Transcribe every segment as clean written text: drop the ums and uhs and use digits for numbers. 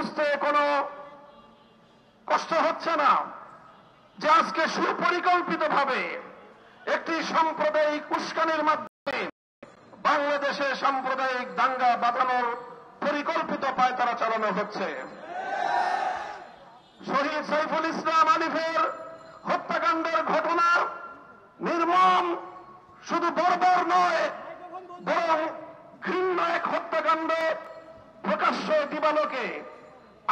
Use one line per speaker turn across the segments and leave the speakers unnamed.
বুঝতে কোনো কষ্ট হচ্ছে না যে আজকে সুপরিকল্পিতভাবে একটি সাম্প্রদায়িক উস্কানির মাধ্যমে বাংলাদেশে সাম্প্রদায়িক দাঙ্গা বাঁধানোর পরিকল্পিত পায়তারা চালানো হচ্ছে। শহীদ সাইফুল ইসলাম আলিফের হত্যাকাণ্ডের ঘটনা নির্মম, শুধু বর্বর নয় বরং ঘৃণ্য এক হত্যাকাণ্ড। প্রকাশ্য দিবালোকে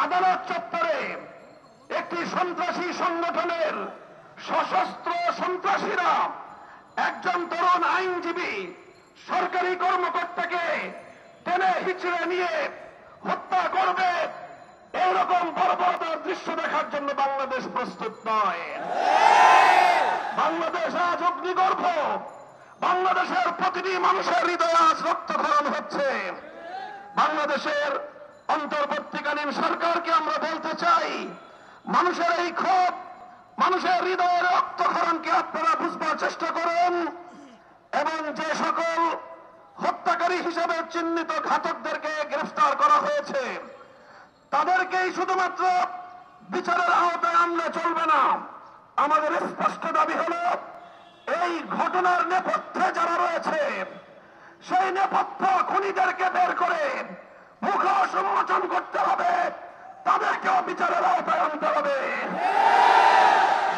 আদালত চত্বরে একটি সন্ত্রাসী সংগঠনের সশস্ত্র সন্ত্রাসীরা একজন তরুণ আইনজীবী সরকারি কর্মকর্তাকে টেনে হিচড়ে নিয়ে হত্যা করবে, এইরকম বর্বরতার দৃশ্য দেখার জন্য বাংলাদেশ প্রস্তুত নয়। বাংলাদেশ আজ অগ্নিগর্ভ, বাংলাদেশের প্রতিটি মানুষের হৃদয়ে আজ রক্তক্ষরণ হচ্ছে। বাংলাদেশের অন্তর্বর্তীকালীন সরকারকে আমরা বলতে চাই, মানুষের এই ক্ষোভ, মানুষের হৃদয়ের রক্তক্ষরণকে আপনারা বুঝবার চেষ্টা করুন এবং যে সকল হত্যাকারী হিসেবে চিহ্নিত ঘাতকদেরকে গ্রেফতার করা হয়েছে তাদেরকেই শুধুমাত্র বিচারের আওতায় আনলে চলবে না। আমাদের স্পষ্ট দাবি হল, এই ঘটনার নেপথ্যে যারা রয়েছে সেই নেপথ্য খুনিদেরকে বের করে মুখ উন্মোচন করতে হবে, তাদেরকেও বিচারের আওতায় আনতে হবে।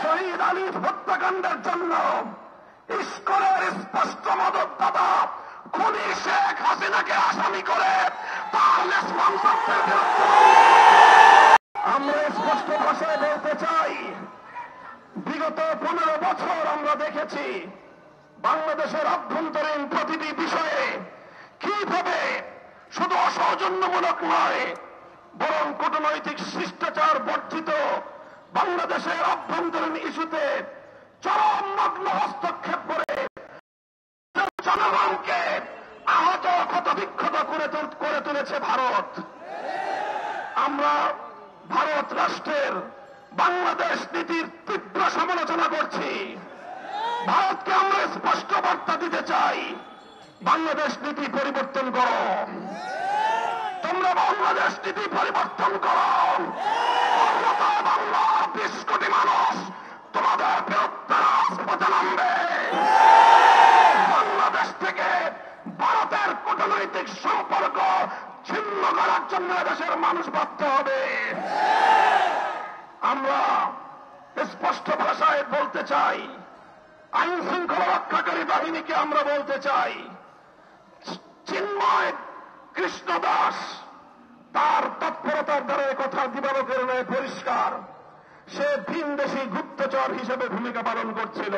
শহীদ আলিফ হত্যাকাণ্ডের জন্য ইস্কনের স্পষ্ট মদতদাতা খুনি শেখ হাসিনাকে আসামি করে তার রেসপন্সিবিলিটির বিরুদ্ধে আমরা স্পষ্ট ভাষায় বলতে চাই, বিগত 15 বছর আমরা দেখেছি বাংলাদেশের অভ্যন্তরীণ প্রতিটি বিষয়ে কিভাবে শুধু অসৌজন্যমূলক নয় বরং কূটনৈতিক শিষ্টাচার বর্জিত বাংলাদেশের অভ্যন্তরীণ ইস্যুতে চরম নগ্ন হস্তক্ষেপ করে জনগণকে আহত ক্ষতবিক্ষত করে তুলেছে ভারত। আমরা ভারত রাষ্ট্রের বাংলাদেশ নীতির তীব্র সমালোচনা করছি। ভারতকে আমরা স্পষ্ট বার্তা দিতে চাই, বাংলাদেশ নীতি পরিবর্তন করো, তোমরা বাংলাদেশ নীতি পরিবর্তন করো। অন্যথায় বাংলার 20 কোটি মানুষ তোমাদের বিরুদ্ধে রাজপথে নামবে। বাংলাদেশ থেকে ভারতের কূটনৈতিক সম্পর্ক ছিন্ন করার জন্য দেশের মানুষ বাধ্য হবে। আমরা স্পষ্ট ভাষায় বলতে চাই, আইন শৃঙ্খলা রক্ষাকারী বাহিনীকে আমরা বলতে চাই, চিন্ময় কৃষ্ণ দাস তার তৎপরতার দ্বারা কথা দিবালোকের ন্যায় পরিষ্কার, সে ভিনদেশী গুপ্তচর হিসেবে ভূমিকা পালন করছিল।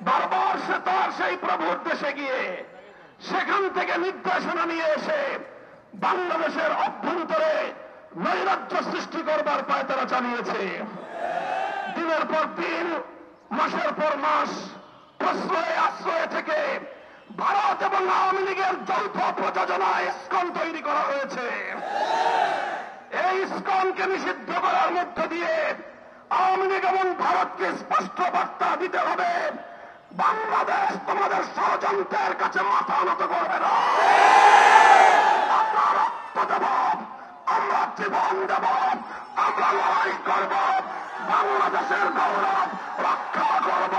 বারবার সে তার সেই প্রভুর দেশে গিয়ে সেখান থেকে নির্দেশনা নিয়ে এসে বাংলাদেশের অভ্যন্তরে নৈরাজ্য সৃষ্টি করবার পায়তারা চালিয়েছে। দিনের পর দিন, মাসের পর মাস প্রশ্রয়ে আশ্রয়ে থেকে ভারত এবং আওয়ামী লীগের যৌথ প্রযোজনায় ইসকন তৈরি করা হয়েছে। এই ইসকনকে নিষিদ্ধ করার মধ্য দিয়ে আওয়ামী লীগ এবং ভারতকে স্পষ্ট বার্তা দিতে হবে, বাংলাদেশ তোমাদের ষড়যন্ত্রের কাছে মাথা নত করবে না। আমরা রক্ত দেব, আমরা জীবন দেব, আমরা লড়াই করব, বাংলাদেশের গৌরব রক্ষা করব।